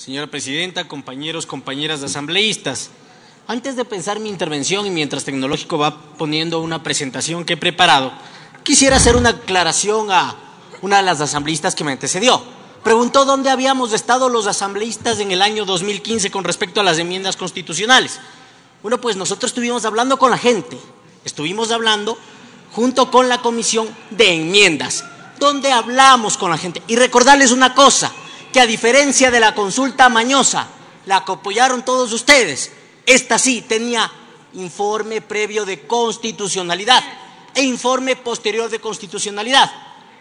Señora Presidenta, compañeros, compañeras asambleístas, antes de pensar mi intervención y mientras Tecnológico va poniendo una presentación que he preparado, quisiera hacer una aclaración a una de las asambleístas que me antecedió. Preguntó dónde habíamos estado los asambleístas en el año 2015 con respecto a las enmiendas constitucionales. Bueno, pues nosotros estuvimos hablando con la gente, estuvimos hablando junto con la comisión de enmiendas, donde hablamos con la gente. Y recordarles una cosa, que a diferencia de la consulta mañosa, la que apoyaron todos ustedes, esta sí tenía informe previo de constitucionalidad e informe posterior de constitucionalidad.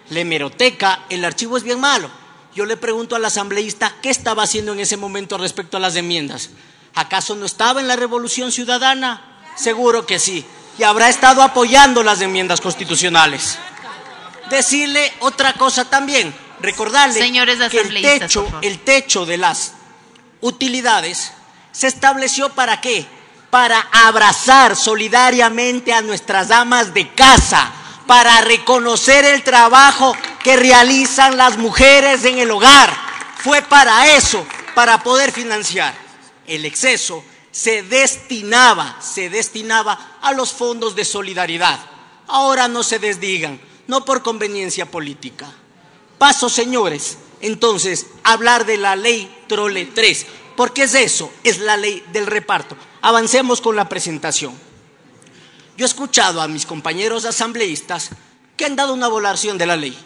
La hemeroteca, el archivo es bien malo. Yo le pregunto al asambleísta qué estaba haciendo en ese momento respecto a las enmiendas. ¿Acaso no estaba en la Revolución Ciudadana? Seguro que sí. Y habrá estado apoyando las enmiendas constitucionales. Decirle otra cosa también, recordarle que el techo de las utilidades se estableció ¿para qué? Para abrazar solidariamente a nuestras amas de casa, para reconocer el trabajo que realizan las mujeres en el hogar. Fue para eso, para poder financiar. El exceso se destinaba a los fondos de solidaridad. Ahora no se desdigan, no por conveniencia política. Paso, señores, entonces, a hablar de la ley Trole 3, porque es eso, es la ley del reparto. Avancemos con la presentación. Yo he escuchado a mis compañeros asambleístas que han dado una evaluación de la ley.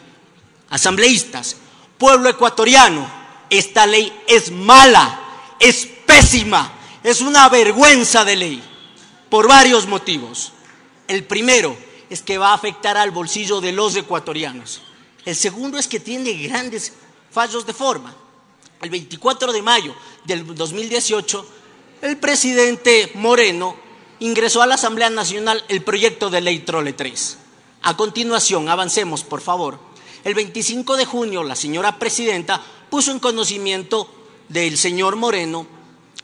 Asambleístas, pueblo ecuatoriano, esta ley es mala, es pésima, es una vergüenza de ley, por varios motivos. El primero es que va a afectar al bolsillo de los ecuatorianos. El segundo es que tiene grandes fallos de forma. El 24 de mayo del 2018, el presidente Moreno ingresó a la Asamblea Nacional el proyecto de ley Trole 3. A continuación, avancemos, por favor. El 25 de junio, la señora presidenta puso en conocimiento del señor Moreno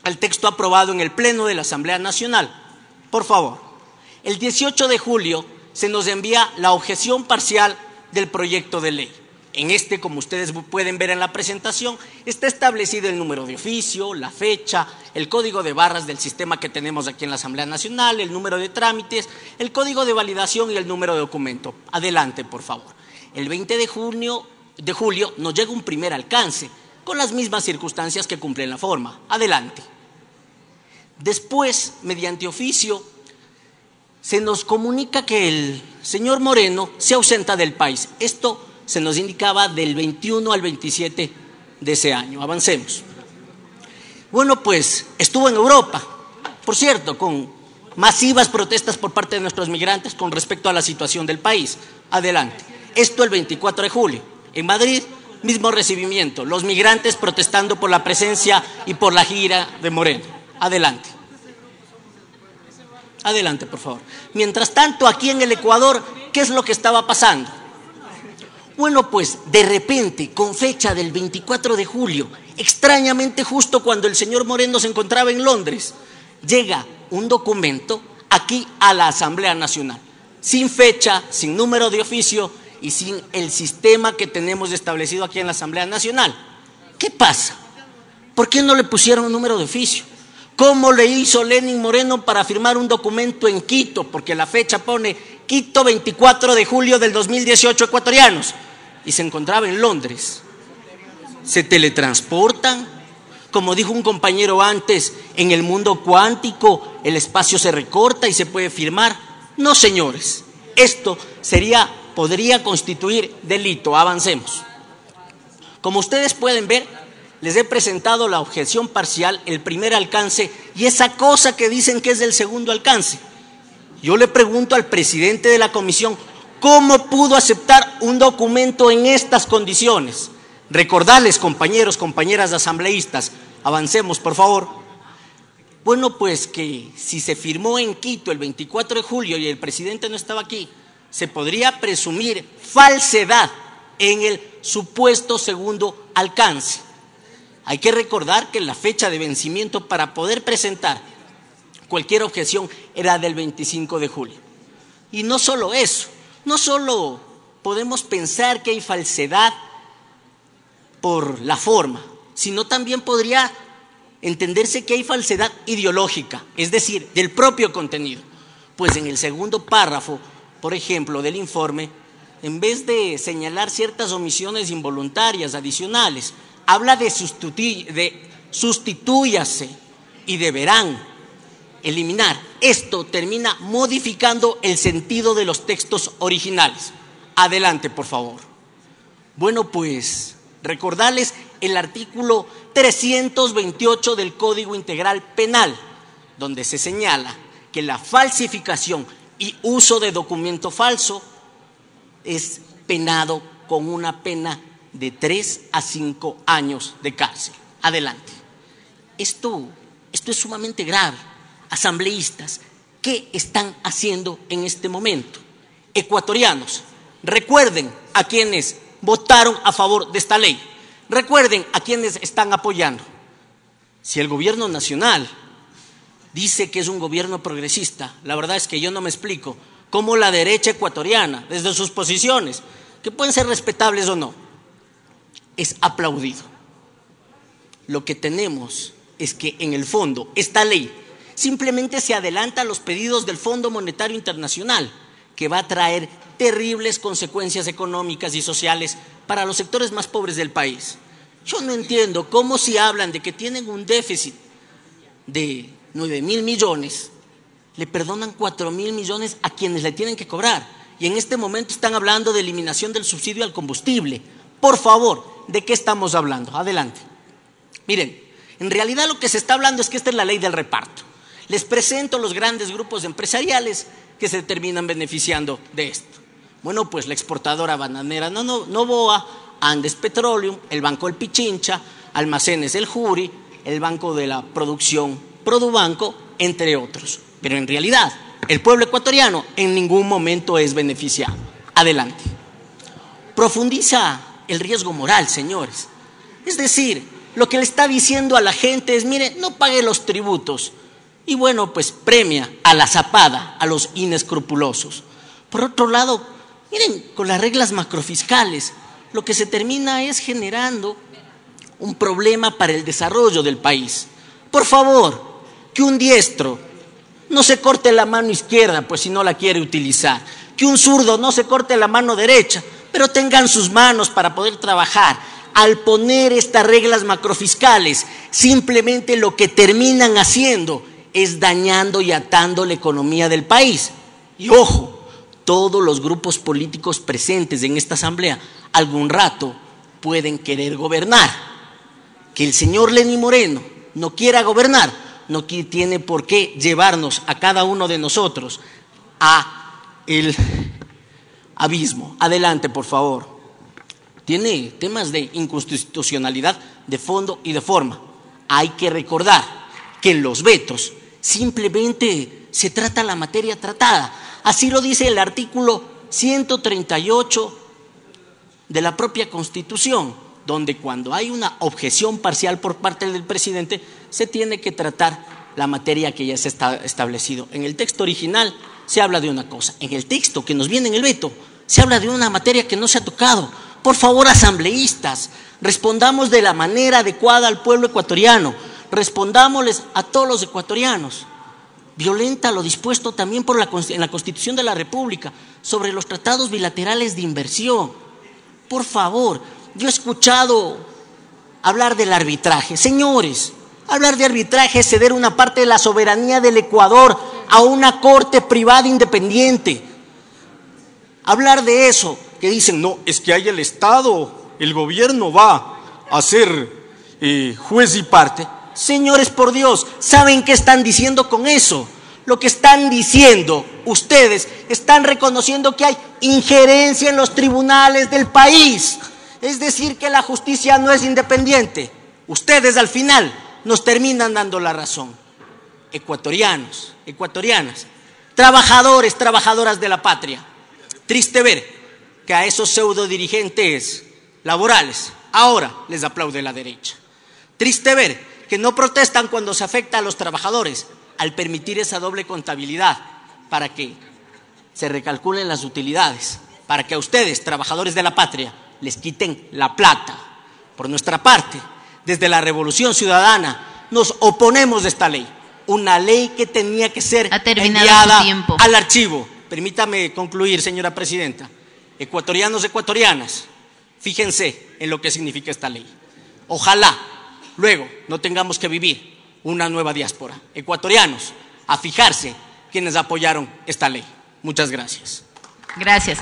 el texto aprobado en el Pleno de la Asamblea Nacional. Por favor. El 18 de julio se nos envía la objeción parcial del proyecto de ley. En este, como ustedes pueden ver en la presentación, está establecido el número de oficio, la fecha, el código de barras del sistema que tenemos aquí en la Asamblea Nacional, el número de trámites, el código de validación y el número de documento. Adelante, por favor. El 20 de julio nos llega un primer alcance, con las mismas circunstancias que cumplen la forma. Adelante. Después, mediante oficio, se nos comunica que el señor Moreno se ausenta del país. Esto se nos indicaba del 21 al 27 de ese año. Avancemos. Bueno, pues estuvo en Europa, por cierto, con masivas protestas por parte de nuestros migrantes con respecto a la situación del país. Adelante. Esto el 24 de julio. En Madrid, mismo recibimiento. Los migrantes protestando por la presencia y por la gira de Moreno. Adelante. Adelante, por favor. Mientras tanto, aquí en el Ecuador, ¿qué es lo que estaba pasando? Bueno, pues de repente, con fecha del 24 de julio, extrañamente justo cuando el señor Moreno se encontraba en Londres, llega un documento aquí a la Asamblea Nacional, sin fecha, sin número de oficio y sin el sistema que tenemos establecido aquí en la Asamblea Nacional. ¿Qué pasa? ¿Por qué no le pusieron un número de oficio? ¿Cómo le hizo Lenín Moreno para firmar un documento en Quito? Porque la fecha pone Quito 24 de julio del 2018 ecuatorianos. Y se encontraba en Londres. ¿Se teletransportan? Como dijo un compañero antes, en el mundo cuántico el espacio se recorta y se puede firmar. No, señores. Esto podría constituir delito. Avancemos. Como ustedes pueden ver, les he presentado la objeción parcial, el primer alcance y esa cosa que dicen que es el segundo alcance. Yo le pregunto al presidente de la comisión, ¿cómo pudo aceptar un documento en estas condiciones? Recordarles, compañeros, compañeras asambleístas, avancemos, por favor. Bueno, pues que si se firmó en Quito el 24 de julio y el presidente no estaba aquí, se podría presumir falsedad en el supuesto segundo alcance. Hay que recordar que la fecha de vencimiento para poder presentar cualquier objeción era del 25 de julio. Y no solo eso, no solo podemos pensar que hay falsedad por la forma, sino también podría entenderse que hay falsedad ideológica, es decir, del propio contenido. Pues en el segundo párrafo, por ejemplo, del informe, en vez de señalar ciertas omisiones involuntarias adicionales, habla de sustituyase y deberán eliminar. Esto termina modificando el sentido de los textos originales. Adelante, por favor. Bueno, pues recordarles el artículo 328 del Código Integral Penal, donde se señala que la falsificación y uso de documento falso es penado con una pena de 3 a 5 años de cárcel. Adelante. Esto es sumamente grave. Asambleístas, ¿qué están haciendo en este momento? Ecuatorianos, recuerden a quienes votaron a favor de esta ley. Recuerden a quienes están apoyando. Si el gobierno nacional dice que es un gobierno progresista, la verdad es que yo no me explico cómo la derecha ecuatoriana, desde sus posiciones, que pueden ser respetables o no, es aplaudido. Lo que tenemos es que en el fondo esta ley simplemente se adelanta a los pedidos del Fondo Monetario Internacional, que va a traer terribles consecuencias económicas y sociales para los sectores más pobres del país. Yo no entiendo cómo, si hablan de que tienen un déficit de 9.000 millones, le perdonan 4.000 millones a quienes le tienen que cobrar. Y en este momento están hablando de eliminación del subsidio al combustible. Por favor, ¿de qué estamos hablando? Adelante. Miren, en realidad lo que se está hablando es que esta es la ley del reparto. Les presento los grandes grupos empresariales que se terminan beneficiando de esto. Bueno, pues la exportadora bananera Novoa, Andes Petroleum, el Banco El Pichincha, Almacenes El Juri, el Banco de la Producción Produbanco, entre otros. Pero en realidad, el pueblo ecuatoriano en ningún momento es beneficiado. Adelante. Profundiza el riesgo moral, señores. Es decir, lo que le está diciendo a la gente es, mire, no pague los tributos. Y bueno, pues premia a la zapada, a los inescrupulosos. Por otro lado, miren, con las reglas macrofiscales, lo que se termina es generando un problema para el desarrollo del país. Por favor, que un diestro no se corte la mano izquierda, pues si no la quiere utilizar. Que un zurdo no se corte la mano derecha, pero tengan sus manos para poder trabajar. Al poner estas reglas macrofiscales, simplemente lo que terminan haciendo es dañando y atando la economía del país. Y ojo, todos los grupos políticos presentes en esta asamblea algún rato pueden querer gobernar. Que el señor Lenín Moreno no quiera gobernar, no tiene por qué llevarnos a cada uno de nosotros a el abismo. Adelante, por favor. Tiene temas de inconstitucionalidad de fondo y de forma. Hay que recordar que en los vetos simplemente se trata la materia tratada. Así lo dice el artículo 138 de la propia Constitución, donde cuando hay una objeción parcial por parte del presidente, se tiene que tratar la materia que ya se está establecido. En el texto original se habla de una cosa, en el texto que nos viene en el veto se habla de una materia que no se ha tocado. Por favor, asambleístas, respondamos de la manera adecuada al pueblo ecuatoriano, respondámosles a todos los ecuatorianos. Violenta lo dispuesto también en la Constitución de la República sobre los tratados bilaterales de inversión. Por favor, yo he escuchado hablar del arbitraje. Señores, hablar de arbitraje es ceder una parte de la soberanía del Ecuador a una corte privada independiente. Hablar de eso, que dicen, no, es que hay el Estado, el gobierno va a ser juez y parte. Señores, por Dios, ¿saben qué están diciendo con eso? Lo que están diciendo, ustedes están reconociendo que hay injerencia en los tribunales del país. Es decir, que la justicia no es independiente. Ustedes al final nos terminan dando la razón. Ecuatorianos, ecuatorianas, trabajadores, trabajadoras de la patria. Triste ver que a esos pseudo dirigentes laborales ahora les aplaude la derecha. Triste ver que no protestan cuando se afecta a los trabajadores al permitir esa doble contabilidad para que se recalculen las utilidades, para que a ustedes, trabajadores de la patria, les quiten la plata. Por nuestra parte, desde la Revolución Ciudadana, nos oponemos de esta ley. Una ley que tenía que ser enviada al archivo. Permítame concluir, señora presidenta. Ecuatorianos, ecuatorianas, fíjense en lo que significa esta ley. Ojalá luego no tengamos que vivir una nueva diáspora. Ecuatorianos, a fijarse quienes apoyaron esta ley. Muchas gracias. Gracias.